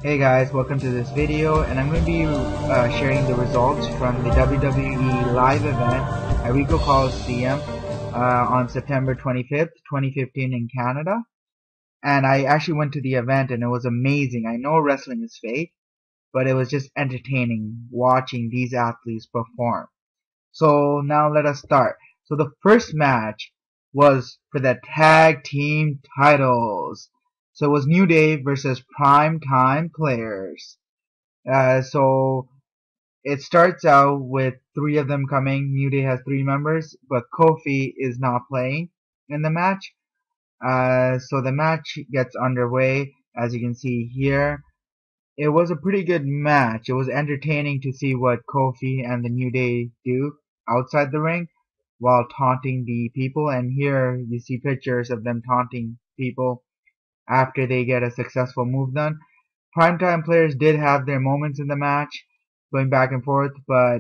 Hey guys, welcome to this video, and I'm going to be sharing the results from the WWE live event at Ricoh Coliseum on September 25th, 2015 in Canada. And I actually went to the event and it was amazing. I know wrestling is fake, but it was just entertaining watching these athletes perform. So now let us start. So the first match was for the tag team titles. So it was New Day versus Prime Time Players. So it starts out with three of them coming. New Day has three members, but Kofi is not playing in the match. So the match gets underway, as you can see here. It was a pretty good match. It was entertaining to see what Kofi and the New Day do outside the ring while taunting the people. And here you see pictures of them taunting people after they get a successful move done. Primetime players did have their moments in the match, going back and forth, but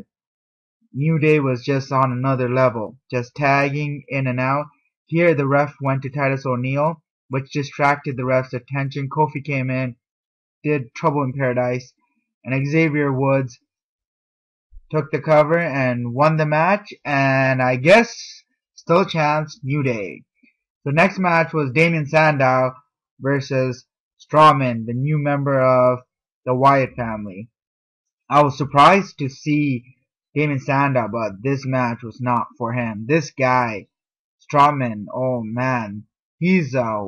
New Day was just on another level, just tagging in and out. Here the ref went to Titus O'Neil, which distracted the ref's attention. Kofi came in, did Trouble in Paradise, and Xavier Woods took the cover and won the match, and I guess still a chance, New Day. The next match was Damien Sandow versus Strowman, the new member of the Wyatt family. I was surprised to see Damien Sandow, but this match was not for him. This guy, Strowman, oh man, he's a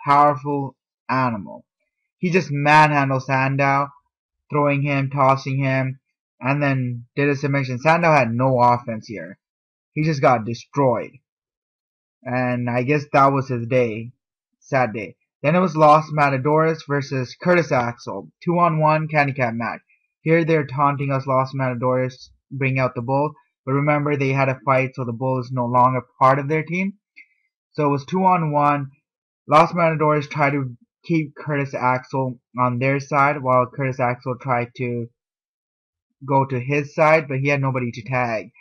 powerful animal. He just manhandled Sandow, throwing him, tossing him, and then did a submission. Sandow had no offense here. He just got destroyed. And I guess that was his day. Sad day. Then it was Los Matadores versus Curtis Axel. 2-on-1 handicap match. Here they're taunting us Los Matadores, bring out the Bull. But remember, they had a fight, so the Bull is no longer part of their team. So it was 2-on-1. Los Matadores tried to keep Curtis Axel on their side, while Curtis Axel tried to go to his side, but he had nobody to tag.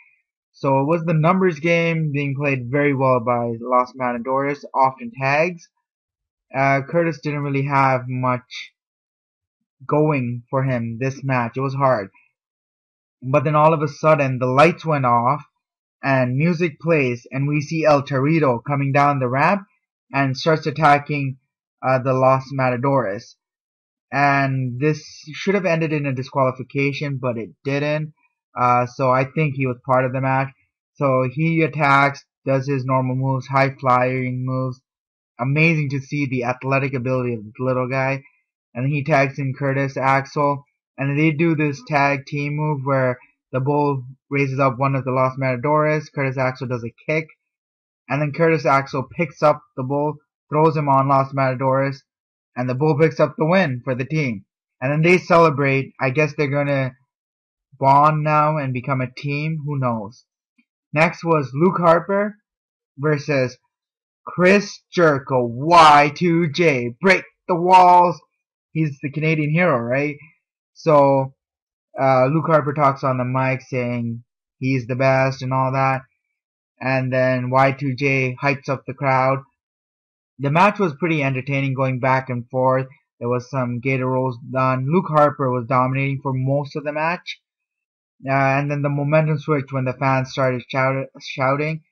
So it was the numbers game being played very well by Los Matadores, often tags. Curtis didn't really have much going for him this match. It was hard. But then all of a sudden the lights went off and music plays and we see El Torito coming down the ramp and starts attacking the Los Matadores. And this should have ended in a disqualification, but it didn't. So I think he was part of the match. So he attacks, does his normal moves, high flying moves. Amazing to see the athletic ability of this little guy. And then he tags in Curtis Axel. And they do this tag team move where the Bull raises up one of the Los Matadores. Curtis Axel does a kick. And then Curtis Axel picks up the Bull, throws him on Los Matadores. And the Bull picks up the win for the team. And then they celebrate. I guess they're going to bond now and become a team. Who knows? Next was Luke Harper versus Chris Jericho. Y2J. Break the walls. He's the Canadian hero, right? So Luke Harper talks on the mic saying he's the best and all that. And then Y2J hypes up the crowd. The match was pretty entertaining, going back and forth. There was some gator rolls done. Luke Harper was dominating for most of the match. And then the momentum switched when the fans started shouting.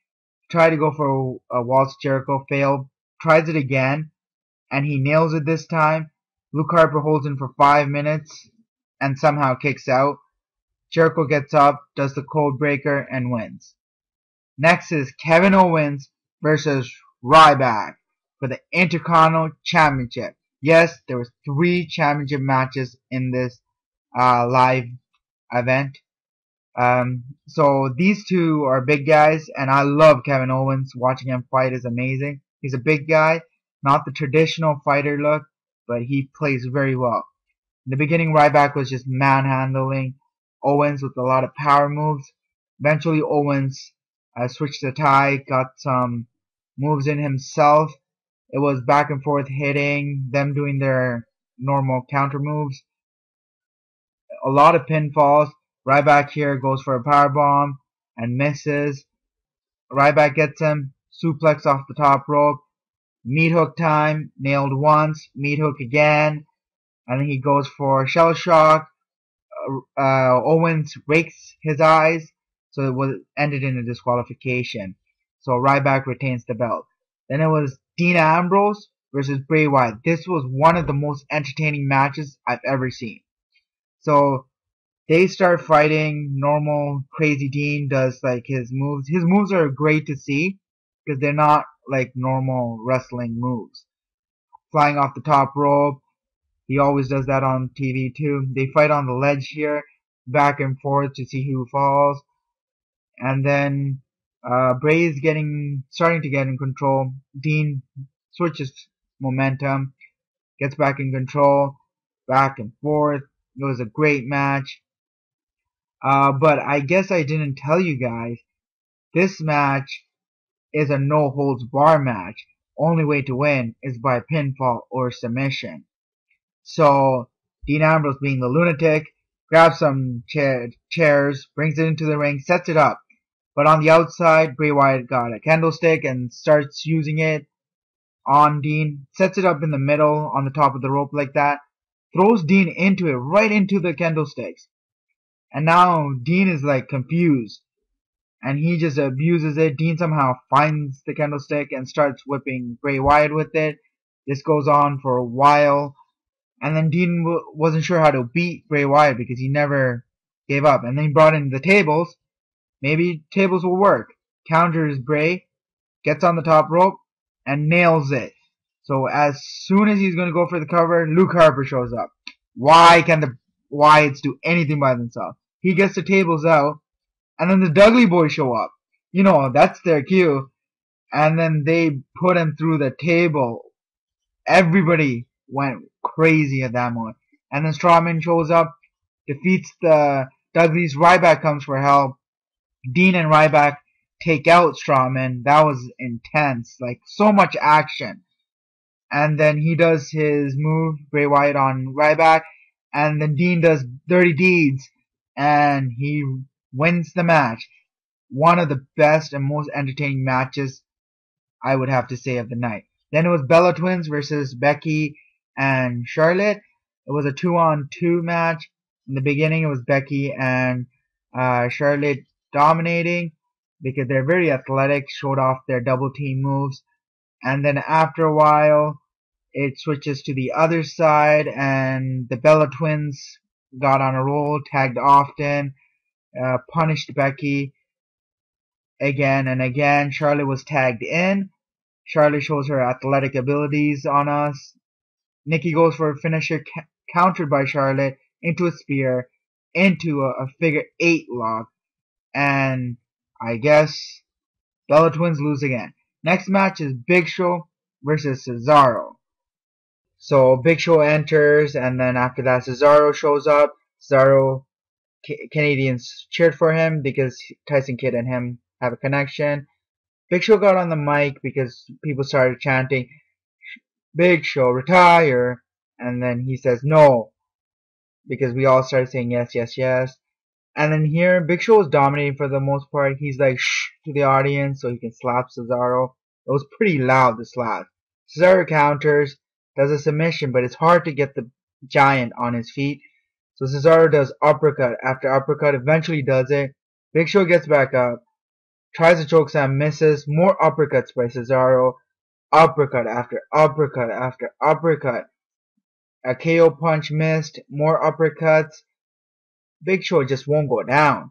Tried to go for a waltz Jericho, failed. Tries it again, and he nails it this time. Luke Harper holds in for 5 minutes and somehow kicks out. Jericho gets up, does the code breaker, and wins. Next is Kevin Owens versus Ryback for the Intercontinental Championship. Yes, there was 3 championship matches in this live event. So these two are big guys, and I love Kevin Owens. Watching him fight is amazing. He's a big guy, not the traditional fighter look, but he plays very well. In the beginning, Ryback was just manhandling Owens with a lot of power moves. Eventually, Owens switched the tie, got some moves in himself. It was back and forth hitting, them doing their normal counter moves. A lot of pinfalls. Ryback here goes for a powerbomb and misses. Ryback gets him, suplex off the top rope. Meat hook time, nailed once, meat hook again. and then he goes for Shell Shock. Owens rakes his eyes, so it was ended in a disqualification. So Ryback retains the belt. Then it was Dean Ambrose versus Bray Wyatt. This was one of the most entertaining matches I've ever seen. So they start fighting. Normal Crazy Dean does like his moves. His moves are great to see because they're not like normal wrestling moves. Flying off the top rope. He always does that on TV too. They fight on the ledge here, back and forth to see who falls. And then Bray is starting to get in control. Dean switches momentum, gets back in control, back and forth. It was a great match. But I guess I didn't tell you guys, this match is a no holds bar match. Only way to win is by pinfall or submission. So Dean Ambrose, being the lunatic, grabs some chairs, brings it into the ring, sets it up. But on the outside, Bray Wyatt got a candlestick and starts using it on Dean, sets it up in the middle on the top of the rope like that, throws Dean into it, right into the candlesticks. And now Dean is like confused, and he just abuses it. Dean somehow finds the candlestick and starts whipping Bray Wyatt with it. This goes on for a while. And then Dean wasn't sure how to beat Bray Wyatt because he never gave up. And then he brought in the tables. Maybe tables will work. Counters Bray, gets on the top rope, and nails it. So as soon as he's going to go for the cover, Luke Harper shows up. Why can the Wyatts do anything by themselves? He gets the tables out, and then the Dudley Boys show up. You know, that's their cue. And then they put him through the table. Everybody went crazy at that moment. And then Strowman shows up, defeats the Dudleys. Ryback comes for help. Dean and Ryback take out Strowman. That was intense. Like, so much action. And then he does his move, Bray Wyatt on Ryback. And then Dean does Dirty Deeds. And he wins the match. One of the best and most entertaining matches, I would have to say, of the night. Then it was Bella Twins versus Becky and Charlotte. It was a 2-on-2 match. In the beginning, it was Becky and Charlotte dominating because they're very athletic, showed off their double team moves. And then after a while, it switches to the other side, and the Bella Twins got on a roll, tagged often, punished Becky again and again. Charlotte was tagged in. Charlotte shows her athletic abilities on us. Nikki goes for a finisher, countered by Charlotte, into a spear, into a figure 8 lock, and I guess Bella Twins lose again. Next match is Big Show versus Cesaro. So Big Show enters, and then after that Cesaro shows up. Cesaro, Canadians cheered for him because Tyson Kidd and him have a connection. Big Show got on the mic because people started chanting, Big Show, retire. And then he says no, because we all started saying yes, yes, yes. And then here, Big Show was dominating for the most part. He's like shh to the audience so he can slap Cesaro. It was pretty loud, the slap. Cesaro counters, does a submission, but it's hard to get the giant on his feet. So Cesaro does uppercut after uppercut, eventually does it. Big Show gets back up, tries to chokeslam, misses. More uppercuts by Cesaro. Uppercut after uppercut after uppercut. A KO punch missed. More uppercuts. Big Show just won't go down.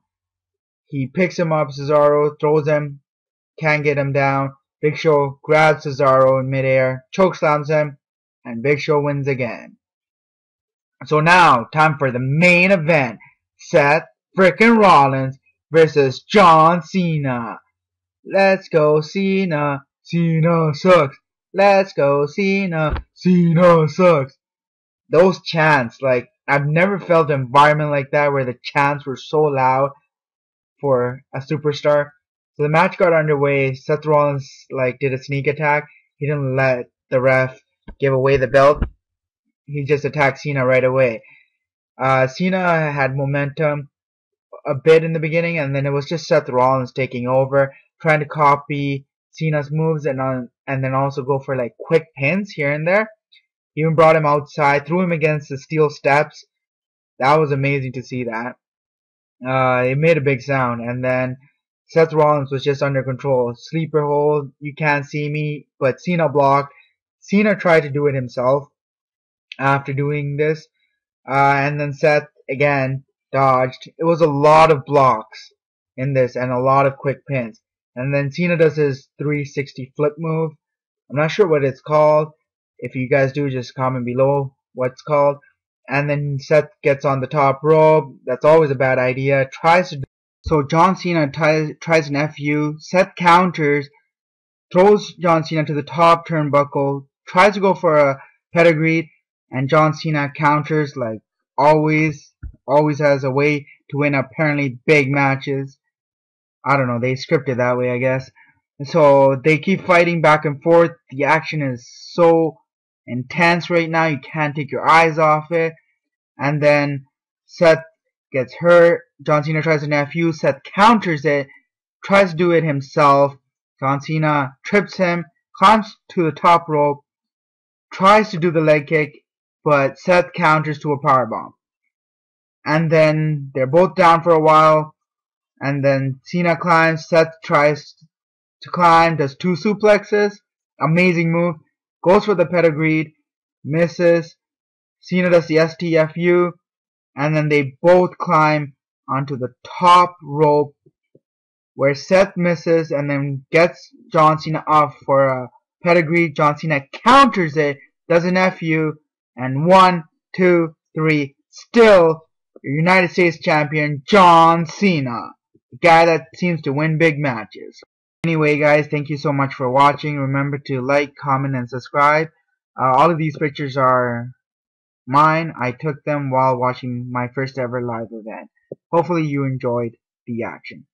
He picks him up, Cesaro, throws him, can't get him down. Big Show grabs Cesaro in midair, chokeslams him, and Big Show wins again. So now, time for the main event. Seth frickin' Rollins versus John Cena. Let's go Cena. Cena sucks. Let's go Cena. Cena sucks. Those chants, like, I've never felt an environment like that where the chants were so loud for a superstar. So the match got underway. Seth Rollins, like, did a sneak attack. He didn't let the ref give away the belt. He just attacked Cena right away. Cena had momentum a bit in the beginning, and then it was just Seth Rollins taking over, trying to copy Cena's moves and then also go for like quick pins here and there. He even brought him outside, threw him against the steel steps. That was amazing to see that. It made a big sound, and then Seth Rollins was just under control. Sleeper hold, you can't see me, but Cena blocked. Cena tried to do it himself after doing this, and then Seth again dodged. It was a lot of blocks in this and a lot of quick pins. And then Cena does his 360 flip move. I'm not sure what it's called. If you guys do, just comment below what's called. And then Seth gets on the top rope. That's always a bad idea. So John Cena tries an FU. Seth counters, throws John Cena to the top turnbuckle, tries to go for a pedigree, and John Cena counters like always. Always has a way to win apparently big matches. I don't know, they script it that way, I guess. So they keep fighting back and forth. The action is so intense right now, you can't take your eyes off it. And then Seth gets hurt. John Cena tries an FU. Seth counters it, tries to do it himself. John Cena trips him, climbs to the top rope, tries to do the leg kick, but Seth counters to a powerbomb. And then they're both down for a while. And then Cena climbs. Seth tries to climb, does 2 suplexes. Amazing move. Goes for the pedigree, misses. Cena does the STFU. And then they both climb onto the top rope where Seth misses and then gets John Cena off for a pedigree. John Cena counters it, does an FU, and 1, 2, 3, still United States Champion John Cena. The guy that seems to win big matches. Anyway guys, thank you so much for watching. Remember to like, comment, and subscribe. All of these pictures are mine. I took them while watching my first ever live event. Hopefully you enjoyed the action.